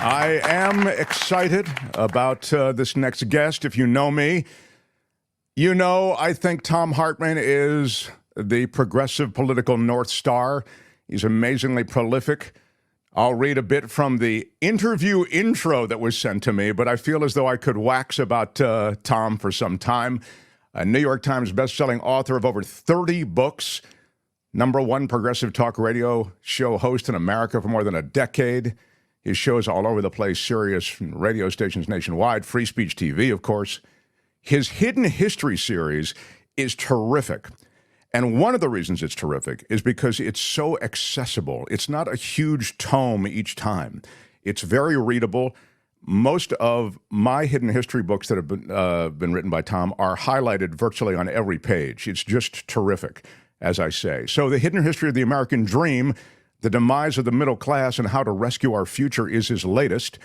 I am excited about this next guest. If you know me, you know I think Thom Hartmann is the progressive political North Star. He's amazingly prolific. I'll read a bit from the interview intro that was sent to me, but I feel as though I could wax about Thom for some time. A New York Times bestselling author of over 30 books, #1 progressive talk radio show host in America for more than a decade. His shows all over the place, Sirius radio stations nationwide, Free Speech TV, of course. His Hidden History series is terrific. And one of the reasons it's terrific is because it's so accessible. It's not a huge tome each time. It's very readable. Most of my Hidden History books that have been written by Thom are highlighted virtually on every page. It's just terrific, as I say. So The Hidden History of the American Dream, The Demise of the Middle Class and How to Rescue Our Future is his latest.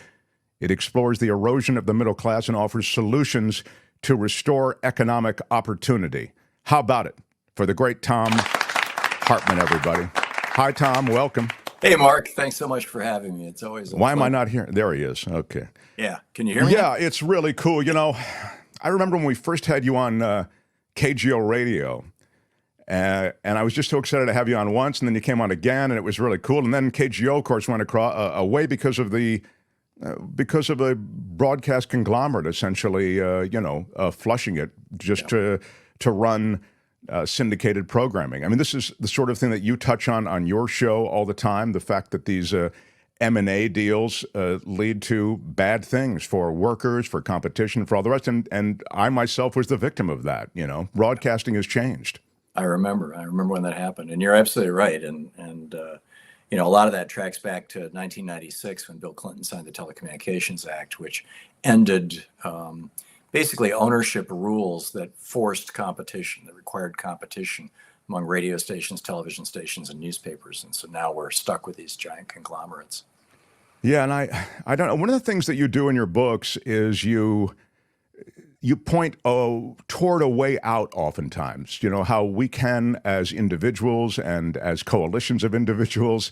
It explores the erosion of the middle class and offers solutions to restore economic opportunity. How about it for the great Thom Hartmann, everybody? Hi, Thom. Welcome. Hey, Mark. Thanks so much for having me. It's always Why am I not here? There he is. Okay. Yeah. Can you hear me? Yeah, it's really cool. You know, I remember when we first had you on Grigio radio. And I was just so excited to have you on once, and then you came on again, and it was really cool. And then Grigio, of course, went away because of a broadcast conglomerate, essentially, flushing it just to run syndicated programming. I mean, this is the sort of thing that you touch on your show all the time. The fact that these M&A deals lead to bad things for workers, for competition, for all the rest. And I myself was the victim of that. You know, broadcasting has changed. I remember when that happened, and you're absolutely right. And a lot of that tracks back to 1996 when Bill Clinton signed the Telecommunications Act, which ended basically ownership rules that forced competition, that required competition among radio stations, television stations, and newspapers. And so now we're stuck with these giant conglomerates. Yeah, and I don't know. One of the things that you do in your books is you point toward a way out oftentimes, you know, how we can, as individuals and as coalitions of individuals,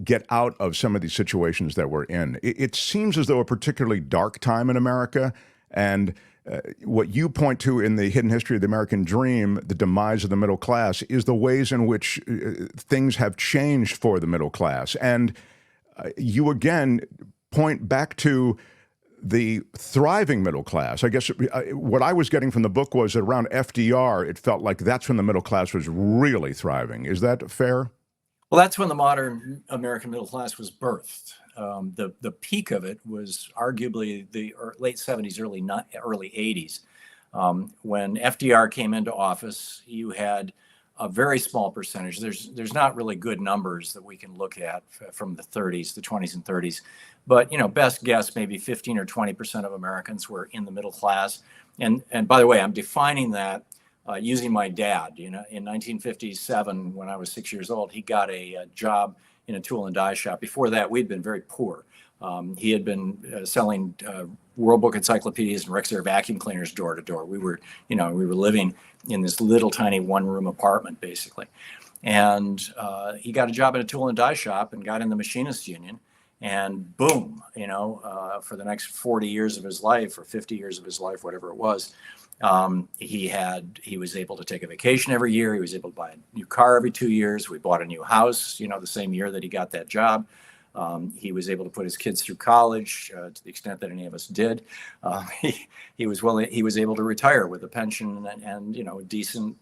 get out of some of these situations that we're in. It seems as though a particularly dark time in America, and what you point to in The Hidden History of the American Dream, The Demise of the Middle Class, is the ways in which things have changed for the middle class. And you again point back to the thriving middle class. I guess what I was getting from the book was that around FDR, it felt like that's when the middle class was really thriving. Is that fair? Well, that's when the modern American middle class was birthed. The peak of it was arguably the late 70s, early 80s. When FDR came into office, you had a very small percentage. There's not really good numbers that we can look at from the 30s, the 20s and 30s. But, best guess, maybe 15 or 20% of Americans were in the middle class. And by the way, I'm defining that using my dad. In 1957, when I was 6 years old, he got a job in a tool and die shop. Before that, we'd been very poor. He had been selling World Book encyclopedias and Rexair vacuum cleaners door to door. We were living in this little tiny one-room apartment, basically. And he got a job at a tool and die shop and got in the machinists union. And boom, for the next 40 years of his life or 50 years of his life, whatever it was, he was able to take a vacation every year. He was able to buy a new car every 2 years. We bought a new house, the same year that he got that job. He was able to put his kids through college to the extent that any of us did. He was able to retire with a pension and decent,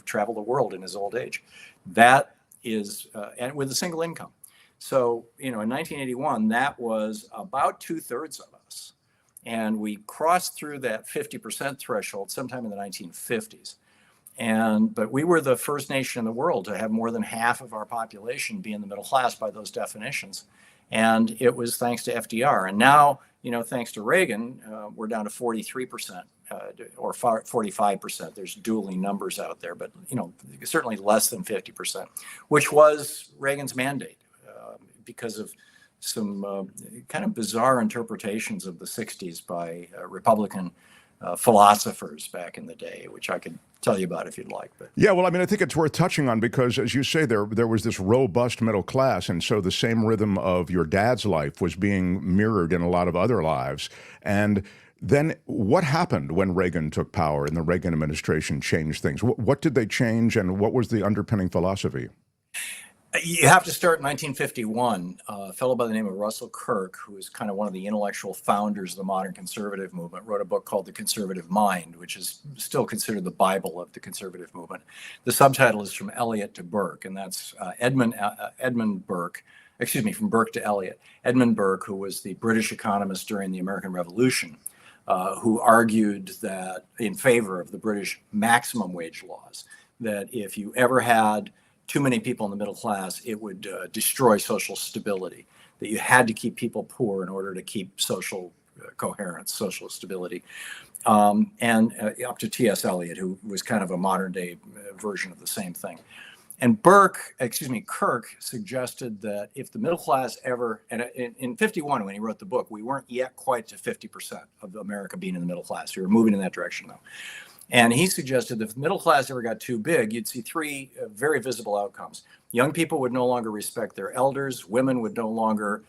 travel the world in his old age. That is, and with a single income. So, in 1981, that was about 2/3 of us. And we crossed through that 50% threshold sometime in the 1950s. But we were the first nation in the world to have more than half of our population be in the middle class by those definitions. And it was thanks to FDR. And now, thanks to Reagan, we're down to 43% or 45%. There's dueling numbers out there, but, certainly less than 50%, which was Reagan's mandate because of some kind of bizarre interpretations of the 60s by Republican philosophers back in the day, which I could tell you about if you'd like. But Yeah, well, I mean, I think it's worth touching on because, as you say, there was this robust middle class, and so the same rhythm of your dad's life was being mirrored in a lot of other lives. And then what happened when Reagan took power and the Reagan administration changed things? What did they change, and what was the underpinning philosophy? you have to start in 1951. A fellow by the name of Russell Kirk, who is kind of one of the intellectual founders of the modern conservative movement, wrote a book called The Conservative Mind, which is still considered the Bible of the conservative movement. The subtitle is From Eliot to Burke, and that's Edmund Burke, excuse me, from Burke to Eliot. Edmund Burke, who was the British economist during the American Revolution, who argued that in favor of the British maximum wage laws, that if you ever had too many people in the middle class, it would destroy social stability, that you had to keep people poor in order to keep social coherence, social stability. And up to T.S. Eliot, who was kind of a modern day version of the same thing. And Kirk suggested that if the middle class ever, and in 51, when he wrote the book, we weren't yet quite to 50% of America being in the middle class. We were moving in that direction though. And he suggested that if the middle class ever got too big, you'd see three very visible outcomes. Young people would no longer respect their elders. Women would no longer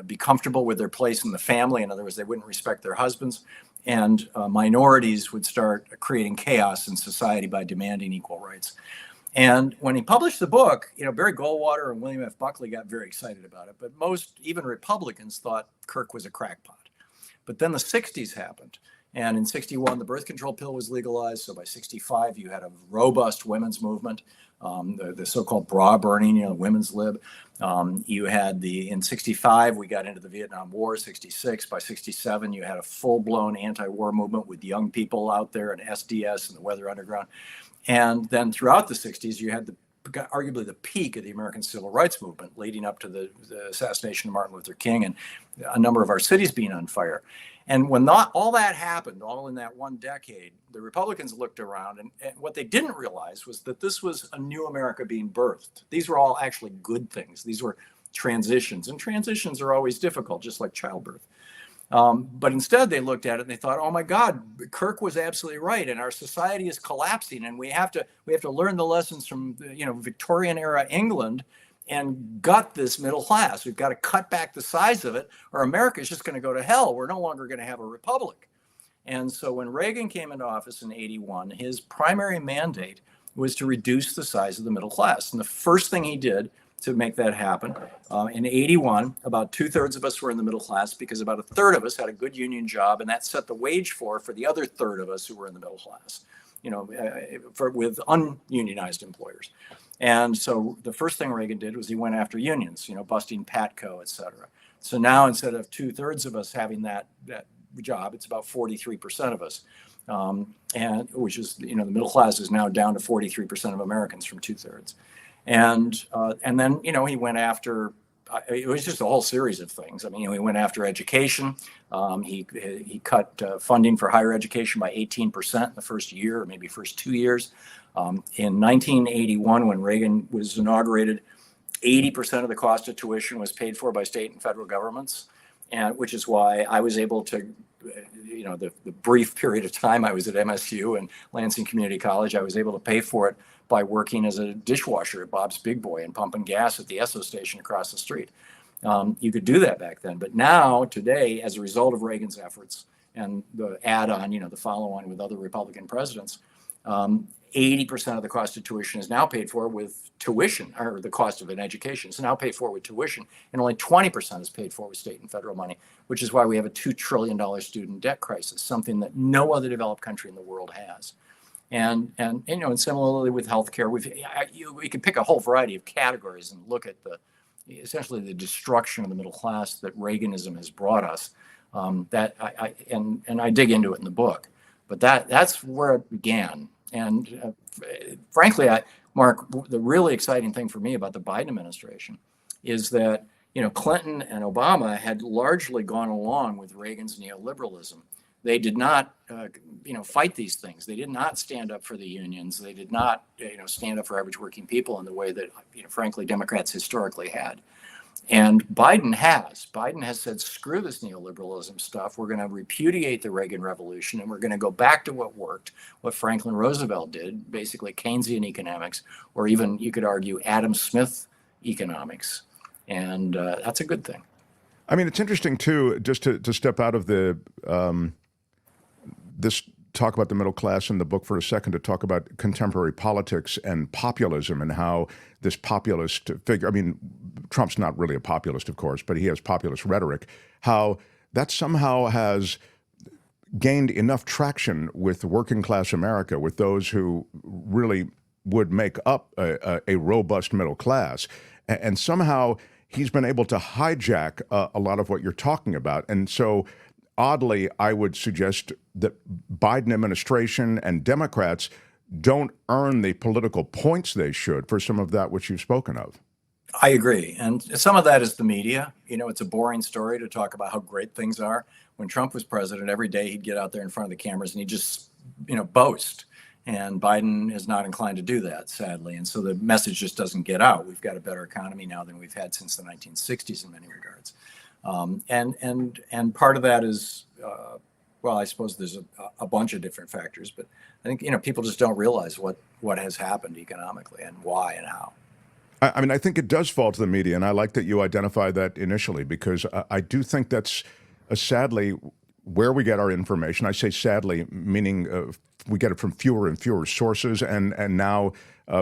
be comfortable with their place in the family. In other words, they wouldn't respect their husbands. And minorities would start creating chaos in society by demanding equal rights. And when he published the book, Barry Goldwater and William F. Buckley got very excited about it. But most, even Republicans, thought Kirk was a crackpot. But then the 60s happened. And in 61, the birth control pill was legalized. So by 65, you had a robust women's movement, the so-called bra burning, women's lib. You had in 65, we got into the Vietnam War, 66. By 67, you had a full-blown anti-war movement with young people out there and SDS and the Weather Underground. And then throughout the 60s, you had arguably the peak of the American civil rights movement leading up to the assassination of Martin Luther King and a number of our cities being on fire. And when all that happened, all in that one decade, the Republicans looked around and what they didn't realize was that this was a new America being birthed. These were all actually good things. These were transitions, and transitions are always difficult, just like childbirth. But instead they looked at it and they thought, oh my God, Kirk was absolutely right. And our society is collapsing and we have to learn the lessons from, Victorian era England and gut this middle class. We've got to cut back the size of it or America is just going to go to hell. We're no longer going to have a republic. And so when Reagan came into office in 81, his primary mandate was to reduce the size of the middle class. And the first thing he did to make that happen. In 81, about 2/3 of us were in the middle class because about 1/3 of us had a good union job, and that set the wage floor for the other 1/3 of us who were in the middle class, with ununionized employers. And so the first thing Reagan did was he went after unions, busting Patco, et cetera. So now instead of 2/3 of us having that job, it's about 43% of us, and which is, the middle class is now down to 43% of Americans from 2/3. And then, he went after, it was just a whole series of things. I mean, he went after education. He cut funding for higher education by 18% in the first year, or maybe first 2 years. In 1981, when Reagan was inaugurated, 80% of the cost of tuition was paid for by state and federal governments, and which is why I was able to, the brief period of time I was at MSU and Lansing Community College, I was able to pay for it by working as a dishwasher at Bob's Big Boy and pumping gas at the Esso station across the street. You could do that back then. But now, today, as a result of Reagan's efforts and the add-on, the follow-on with other Republican presidents, 80% of the cost of tuition is now paid for with tuition, or the cost of an education is now paid for with tuition, and only 20% is paid for with state and federal money, which is why we have a $2 trillion student debt crisis, something that no other developed country in the world has. And similarly with healthcare, we could pick a whole variety of categories and look at essentially the destruction of the middle class that Reaganism has brought us. That I dig into it in the book, but that's where it began. And frankly, Mark, the really exciting thing for me about the Biden administration is that Clinton and Obama had largely gone along with Reagan's neoliberalism. They did not, fight these things. They did not stand up for the unions. They did not, stand up for average working people in the way that, frankly, Democrats historically had. And Biden has said, screw this neoliberalism stuff. We're going to repudiate the Reagan Revolution, and we're going to go back to what worked, what Franklin Roosevelt did, basically Keynesian economics, or even you could argue Adam Smith economics. And that's a good thing. I mean, it's interesting too, just to step out of the this talk about the middle class in the book for a second, to talk about contemporary politics and populism and how this populist figure, I mean, Trump's not really a populist, of course, but he has populist rhetoric, how that somehow has gained enough traction with working class America, with those who really would make up a robust middle class. And somehow he's been able to hijack a lot of what you're talking about. And so oddly, I would suggest that Biden administration and Democrats don't earn the political points they should for some of that which you've spoken of. I agree. And some of that is the media. You know, it's a boring story to talk about how great things are. When Trump was president, every day he'd get out there in front of the cameras and he'd just, boast. And Biden is not inclined to do that, sadly. And so the message just doesn't get out. We've got a better economy now than we've had since the 1960s in many regards. And part of that is, I suppose there's a bunch of different factors, but I think, people just don't realize what has happened economically and why and how. I mean, I think it does fall to the media, and I like that you identify that initially, because I do think that's sadly where we get our information. I say sadly, meaning we get it from fewer and fewer sources, and now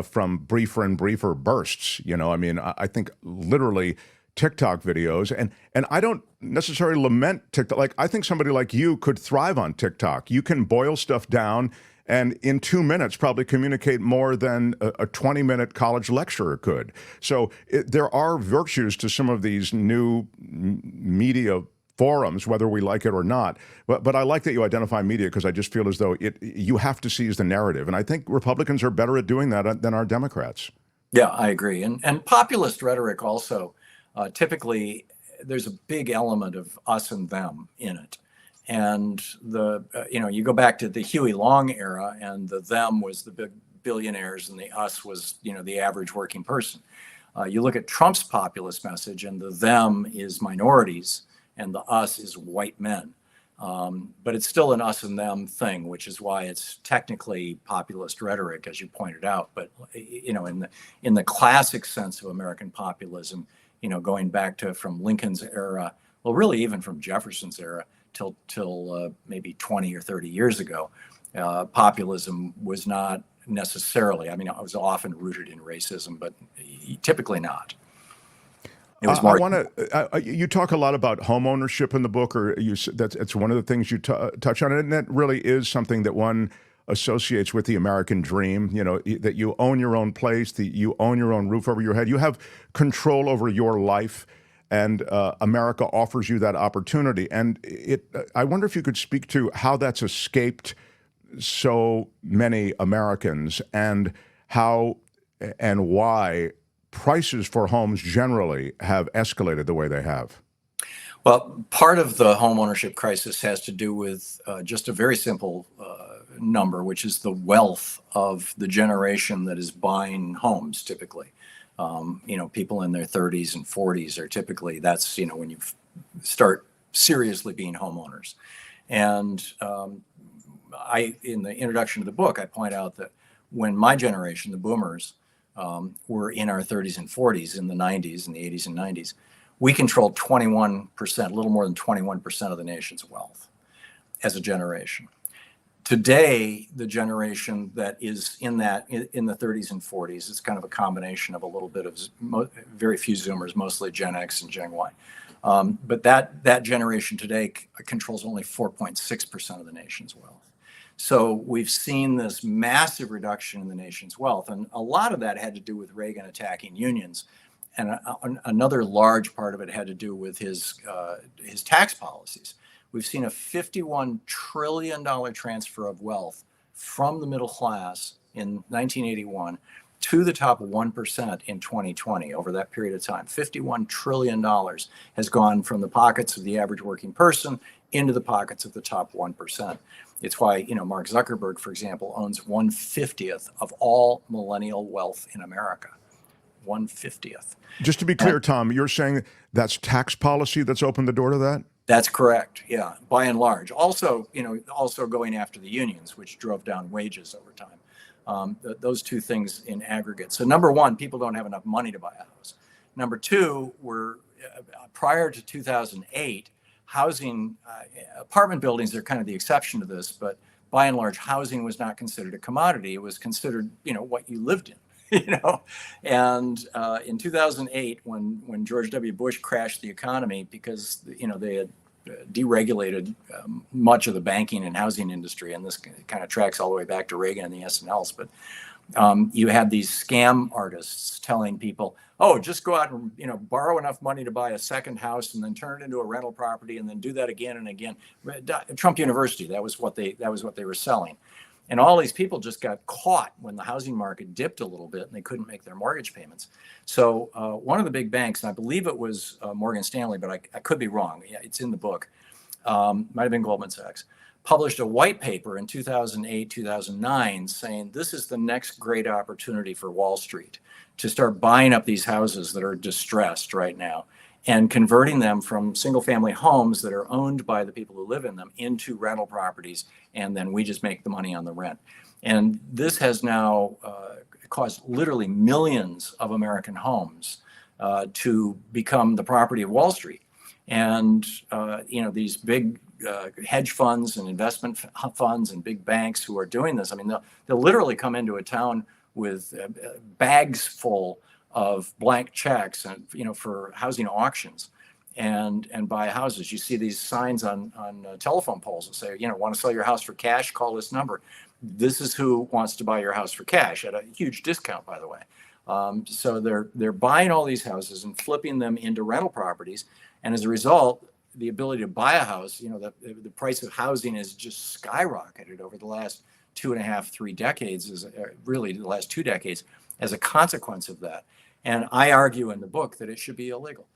from briefer and briefer bursts. I think literally TikTok videos, and I don't necessarily lament TikTok. Like, I think somebody like you could thrive on TikTok. You can boil stuff down and in 2 minutes probably communicate more than a 20-minute college lecturer could. So there are virtues to some of these new media forums, whether we like it or not. But I like that you identify media, because I just feel as though you have to seize the narrative. And I think Republicans are better at doing that than our Democrats. Yeah, I agree. And populist rhetoric also, typically there's a big element of us and them in it. And you go back to the Huey Long era, and the them was the big billionaires, and the us was, the average working person. You look at Trump's populist message, and the them is minorities, and the us is white men. But it's still an us and them thing, which is why it's technically populist rhetoric, as you pointed out. But in the classic sense of American populism, going back to from Lincoln's era, well, really even from Jefferson's era till maybe 20 or 30 years ago, populism was not necessarily. I mean, it was often rooted in racism, but typically not. It was more. You talk a lot about home ownership in the book, or it's one of the things you touch on, and that really is something that one associates with the American dream. That you own your own place, that you own your own roof over your head, you have control over your life, and America offers you that opportunity. And I wonder if you could speak to how that's escaped so many Americans, and how and why prices for homes generally have escalated the way they have. Well, part of the home ownership crisis has to do with just a very simple number, which is the wealth of the generation that is buying homes typically. People in their 30s and 40s are typically, that's, when you start seriously being homeowners. And in the introduction to the book, I point out that when my generation, the boomers, were in our 30s and 40s in the 90s, in the 80s and 90s, we controlled 21%, a little more than 21% of the nation's wealth as a generation. Today, the generation that is in the 30s and 40s, it's kind of a combination of a little bit of very few Zoomers, mostly Gen X and Gen Y. But that generation today controls only 4.6% of the nation's wealth. So we've seen this massive reduction in the nation's wealth. And a lot of that had to do with Reagan attacking unions. And another large part of it had to do with his tax policies. We've seen a $51 trillion transfer of wealth from the middle class in 1981 to the top 1% in 2020 over that period of time. $51 trillion has gone from the pockets of the average working person into the pockets of the top 1%. It's why, Mark Zuckerberg, for example, owns 1/50th of all millennial wealth in America. 1/50th. Just to be clear, Tom, you're saying that's tax policy that's opened the door to that? That's correct. Yeah, by and large. Also, also going after the unions, which drove down wages over time. Those two things in aggregate. So number one, people don't have enough money to buy a house. Number two, prior to 2008, housing, apartment buildings are kind of the exception to this, but by and large, housing was not considered a commodity. It was considered, what you lived in, And in 2008, when George W. Bush crashed the economy because, they had deregulated much of the banking and housing industry, and this kind of tracks all the way back to Reagan and the S&Ls, but you had these scam artists telling people, oh, just go out and borrow enough money to buy a second house and then turn it into a rental property and then do that again and again. Trump University, that was what they were selling. And all these people just got caught when the housing market dipped a little bit and they couldn't make their mortgage payments. So one of the big banks, and I believe it was Morgan Stanley, but I could be wrong. Yeah, it's in the book. Might have been Goldman Sachs. Published a white paper in 2008, 2009 saying this is the next great opportunity for Wall Street to start buying up these houses that are distressed right now and converting them from single family homes that are owned by the people who live in them into rental properties. And then we just make the money on the rent. And this has now caused literally millions of American homes to become the property of Wall Street. And, these big hedge funds and investment funds and big banks who are doing this, I mean, they'll literally come into a town with bags full of blank checks and for housing auctions and buy houses. You see these signs on telephone poles that say, want to sell your house for cash, call this number. This is who wants to buy your house for cash at a huge discount, by the way. So they're buying all these houses and flipping them into rental properties. And as a result, the ability to buy a house, the price of housing has just skyrocketed over the last 2.5, 3 decades, is really the last 2 decades as a consequence of that. And I argue in the book that it should be illegal.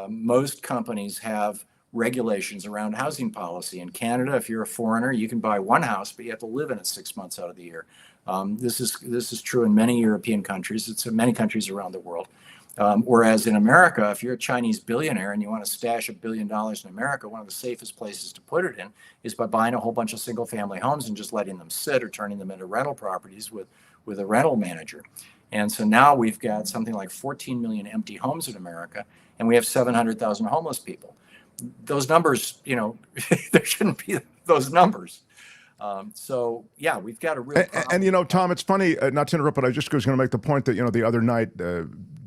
Most companies have regulations around housing policy. In Canada, if you're a foreigner, you can buy one house, but you have to live in it 6 months out of the year. This is true in many European countries. It's in many countries around the world. Whereas in America, if you're a Chinese billionaire and you want to stash $1 billion in America, one of the safest places to put it in is by buying a whole bunch of single family homes and just letting them sit or turning them into rental properties with a rental manager. And so now we've got something like 14 million empty homes in America, and we have 700,000 homeless people. Those numbers, there shouldn't be those numbers. So yeah, we've got a real problem. And Tom, it's funny, not to interrupt, but I just was going to make the point that the other night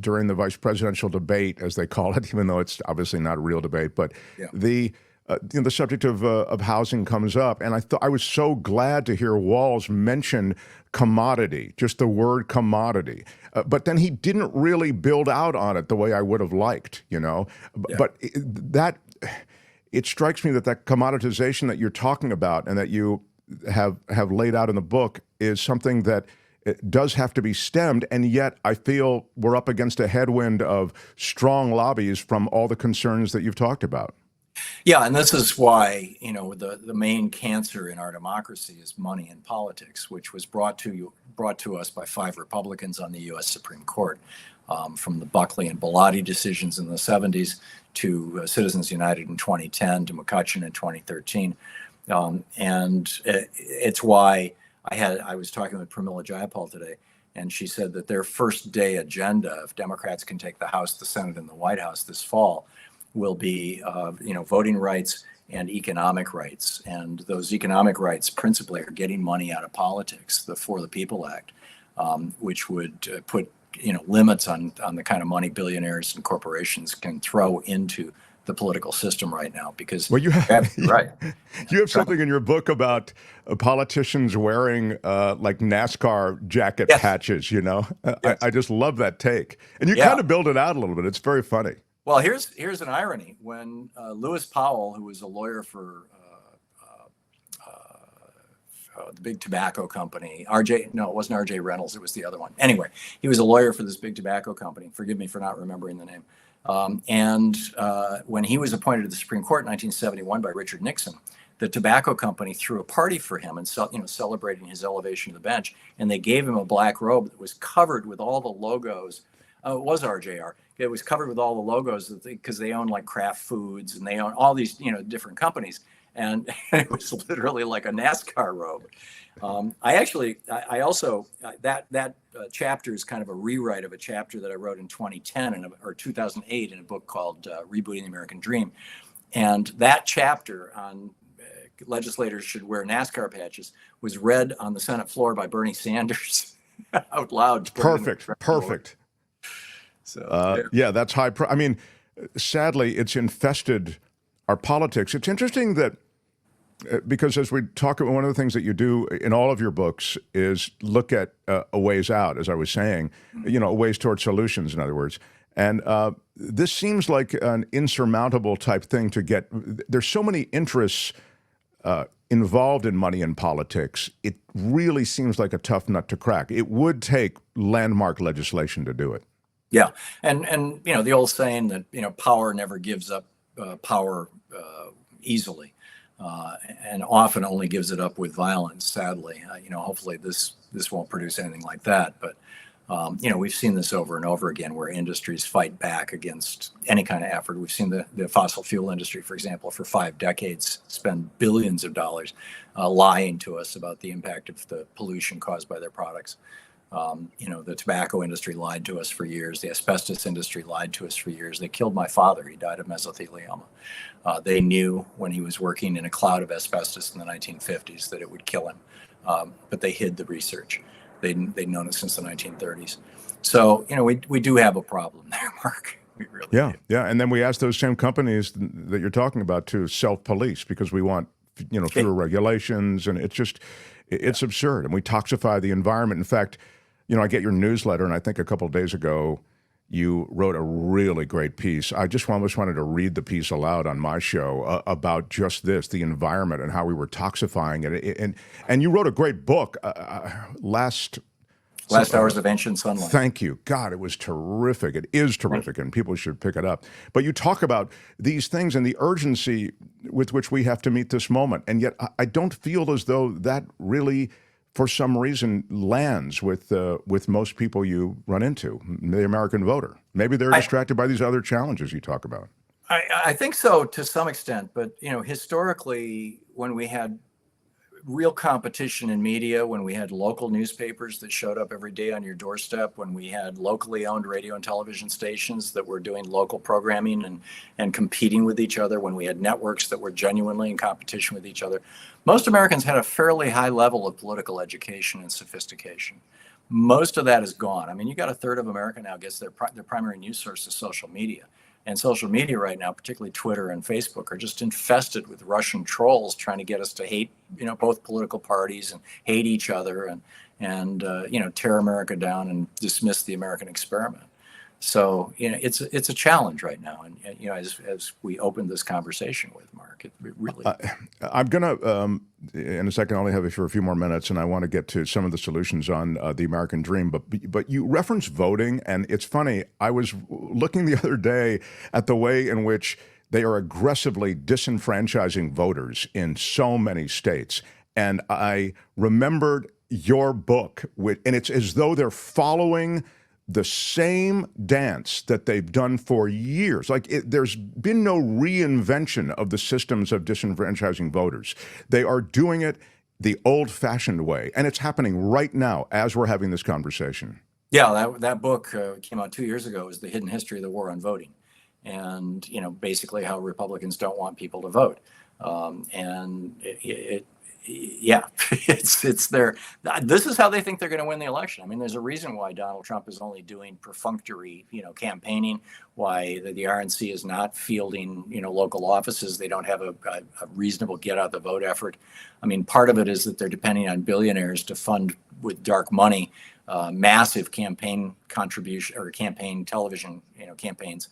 during the vice presidential debate, as they call it, even though it's obviously not a real debate, but yeah. The subject of housing comes up, and I was so glad to hear Walz mention commodity, just the word commodity. But then he didn't really build out on it the way I would have liked, Yeah. But it strikes me that commoditization that you're talking about and that you have laid out in the book is something that it does have to be stemmed, and yet I feel we're up against a headwind of strong lobbies from all the concerns that you've talked about. Yeah, and this is why, the main cancer in our democracy is money in politics, which was brought to us by 5 Republicans on the U.S. Supreme Court, from the Buckley and Bellotti decisions in the 70s to Citizens United in 2010 to McCutcheon in 2013. And it's why I was talking with Pramila Jayapal today, and she said that their first day agenda, if Democrats can take the House, the Senate, and the White House this fall, will be, voting rights and economic rights. And those economic rights principally are getting money out of politics, the For the People Act, which would put, limits on the kind of money billionaires and corporations can throw into the political system right now, because you have right. You have something in your book about politicians wearing like NASCAR jacket patches. Yes. I just love that take, and you kind of build it out a little bit. It's very funny. Well, here's an irony. When Lewis Powell, who was a lawyer for the big tobacco company, it wasn't RJ Reynolds, it was the other one. Anyway, he was a lawyer for this big tobacco company. Forgive me for not remembering the name. And when he was appointed to the Supreme Court in 1971 by Richard Nixon, the tobacco company threw a party for him and celebrating his elevation to the bench. And they gave him a black robe that was covered with all the logos It was RJR. It was covered with all the logos because they own like Kraft Foods and they own all these, different companies. And it was literally like a NASCAR robe. I also that chapter is kind of a rewrite of a chapter that I wrote in 2010 or 2008 in a book called Rebooting the American Dream. And that chapter on legislators should wear NASCAR patches was read on the Senate floor by Bernie Sanders out loud. Perfect. So yeah, that's high. I mean, sadly, it's infested our politics. It's interesting that because as we talk about, one of the things that you do in all of your books is look at a ways out, as I was saying, a ways towards solutions, in other words. And this seems like an insurmountable type thing to get. There's so many interests involved in money and politics. It really seems like a tough nut to crack. It would take landmark legislation to do it. Yeah, and the old saying that power never gives up power easily. And often only gives it up with violence, sadly. Hopefully this won't produce anything like that. But, we've seen this over and over again where industries fight back against any kind of effort. We've seen the fossil fuel industry, for example, for 5 decades spend billions of dollars lying to us about the impact of the pollution caused by their products. The tobacco industry lied to us for years. The asbestos industry lied to us for years. They killed my father. He died of mesothelioma. They knew when he was working in a cloud of asbestos in the 1950s that it would kill him, but they hid the research. They'd known it since the 1930s. So, we do have a problem there, Mark. We really do. Yeah. And then we ask those same companies that you're talking about to self-police because we want, fewer regulations, and it's absurd. And we toxify the environment. In fact, I get your newsletter, and I think a couple of days ago, you wrote a really great piece. I just almost wanted to read the piece aloud on my show about just this, the environment and how we were toxifying it. And you wrote a great book Last Hours of Ancient Sunlight. Thank you. God, it was terrific. It is terrific, and people should pick it up. But you talk about these things and the urgency with which we have to meet this moment. And yet I don't feel as though that really, for some reason, lands with most people you run into, the American voter. Maybe they're distracted by these other challenges you talk about. I think so to some extent, but historically, when we had real competition in media, when we had local newspapers that showed up every day on your doorstep, when we had locally owned radio and television stations that were doing local programming and competing with each other, when we had networks that were genuinely in competition with each other, most Americans had a fairly high level of political education and sophistication. Most of that is gone. I mean, you got a third of America now gets their primary news source is social media. And social media right now, particularly Twitter and Facebook, are just infested with Russian trolls trying to get us to hate, both political parties and hate each other and tear America down and dismiss the American experiment. So, it's a challenge right now. And, as we opened this conversation with Mark, it really. I'm going to, in a second, I only have you for a few more minutes, and I want to get to some of the solutions on the American dream. But you reference voting, and it's funny. I was looking the other day at the way in which they are aggressively disenfranchising voters in so many states. And I remembered your book, and it's as though they're following the same dance that they've done for years. There's been no reinvention of the systems of disenfranchising voters. They are doing it the old-fashioned way, and it's happening right now as we're having this conversation. Yeah, that book came out 2 years ago. It was The Hidden History of the War on Voting, and basically how Republicans don't want people to vote, and it's their. This is how they think they're going to win the election. I mean, there's a reason why Donald Trump is only doing perfunctory, campaigning. Why the RNC is not fielding, local offices. They don't have a reasonable get out the vote effort. I mean, part of it is that they're depending on billionaires to fund with dark money, massive campaign contribution or campaign television, campaigns.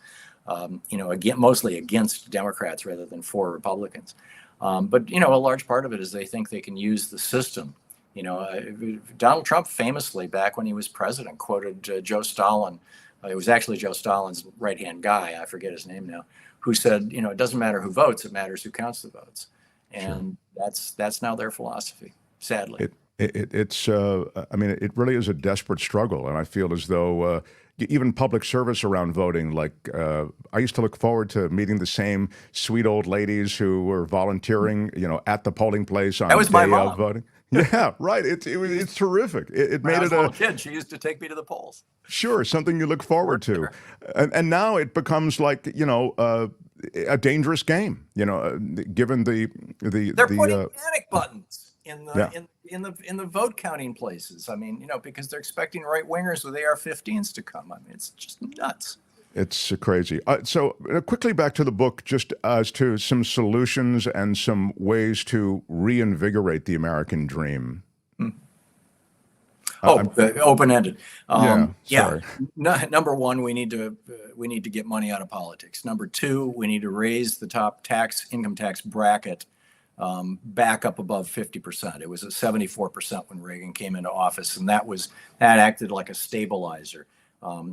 Again, mostly against Democrats rather than for Republicans. But a large part of it is they think they can use the system. Donald Trump famously, back when he was president, quoted Joe Stalin. It was actually Joe Stalin's right-hand guy. I forget his name now, who said, it doesn't matter who votes; it matters who counts the votes. And that's now their philosophy, sadly. It's I mean, it really is a desperate struggle, and I feel as though even public service around voting. Like I used to look forward to meeting the same sweet old ladies who were volunteering, at the polling place on That was my day of mom. voting. Yeah, right. It's terrific. It When I made was it a little kid, she used to take me to the polls. sure something you look forward Worked to, there. and now it becomes like a dangerous game. Given They're putting panic buttons in yeah. in the vote counting places. I mean, because they're expecting right wingers with AR-15s to come. I mean, it's just nuts. It's crazy. So quickly back to the book, just as to some solutions and some ways to reinvigorate the American dream. Open-ended. Sorry. Number one, we need to get money out of politics. Number two, we need to raise the top income tax bracket back up above 50%. It was at 74% when Reagan came into office, and that acted like a stabilizer.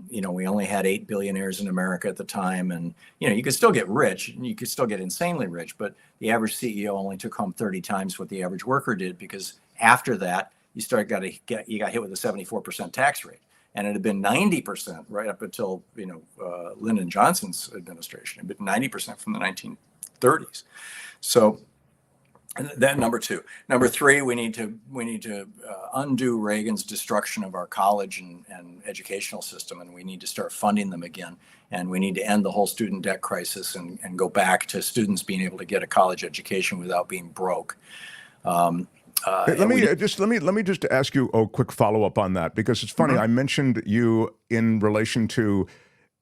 We only had 8 billionaires in America at the time, and you could still get rich, and you could still get insanely rich, but the average CEO only took home 30 times what the average worker did, because after that you got hit with a 74% tax rate, and it had been 90% right up until Lyndon Johnson's administration. It had been 90% from the 1930s. So that number two. Number three, we need to undo Reagan's destruction of our college and educational system, and we need to start funding them again. And we need to end the whole student debt crisis and go back to students being able to get a college education without being broke. Let me just ask you a quick follow-up on that, because it's funny. I mentioned you in relation to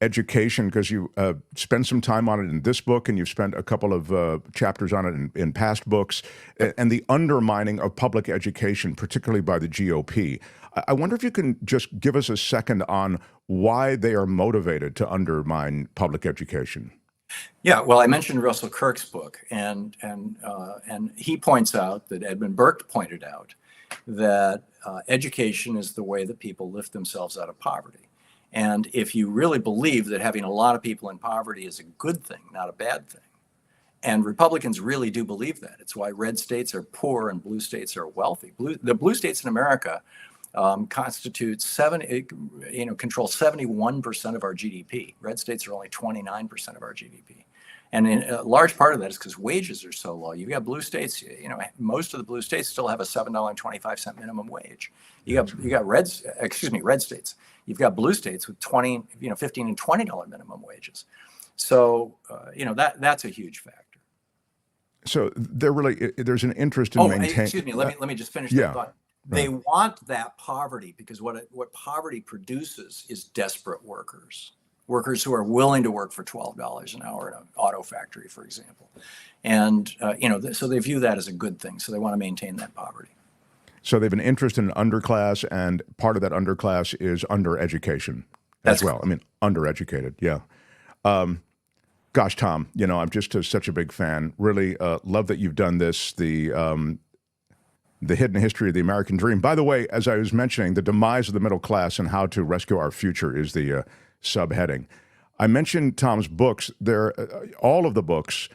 education because you spend some time on it in this book, and you've spent a couple of chapters on it in past books, and the undermining of public education, particularly by the GOP. I wonder if you can just give us a second on why they are motivated to undermine public education. Yeah, well, I mentioned Russell Kirk's book, and he points out that Edmund Burke pointed out that education is the way that people lift themselves out of poverty. And if you really believe that having a lot of people in poverty is a good thing, not a bad thing, and Republicans really do believe that, it's why red states are poor and blue states are wealthy. The blue states in America constitute control 71% of our GDP. Red states are only 29% of our GDP. And a large part of that is because wages are so low. You've got blue states, most of the blue states still have a $7.25 minimum wage. You got red states. You've got blue states with $15 and $20 minimum wages. So, that's a huge factor. So there's an interest in maintaining. Excuse me. Let me just finish that thought. They want that poverty because what poverty produces is desperate workers who are willing to work for $12 an hour in an auto factory, for example. And, so they view that as a good thing. So they want to maintain that poverty. So they have an interest in an underclass, and part of that underclass is undereducation as well. I mean, undereducated. Yeah. Gosh, Thom, I'm just such a big fan. Really love that you've done this. The Hidden History of the American Dream. By the way, as I was mentioning, the demise of the middle class and how to rescue our future is the subheading. I mentioned Thom's books. All of the books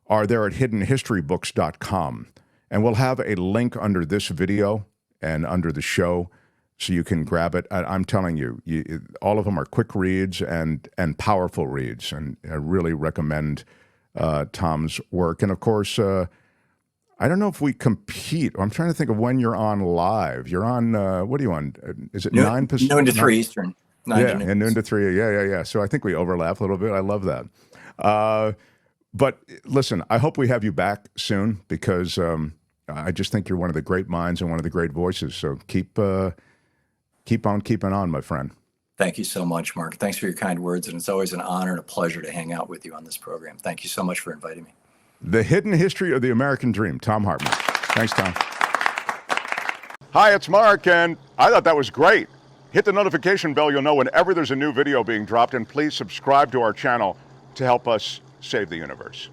are there at hiddenhistorybooks.com. And we'll have a link under this video and under the show so you can grab it. I'm telling you, all of them are quick reads and powerful reads. And I really recommend Thom's work. And of course, I don't know if we compete. I'm trying to think of when you're on live. You're on, what are you on? Is it 9 Pacific? Noon to 3 Eastern. Noon to 3. Yeah. So I think we overlap a little bit. I love that. But listen, I hope we have you back soon, because I just think you're one of the great minds and one of the great voices. So keep on keeping on, my friend. Thank you so much, Mark. Thanks for your kind words. And it's always an honor and a pleasure to hang out with you on this program. Thank you so much for inviting me. The Hidden History of the American Dream, Thom Hartmann. Thanks, Thom. Hi, it's Mark, and I thought that was great. Hit the notification bell. You'll know whenever there's a new video being dropped, and please subscribe to our channel to help us save the universe.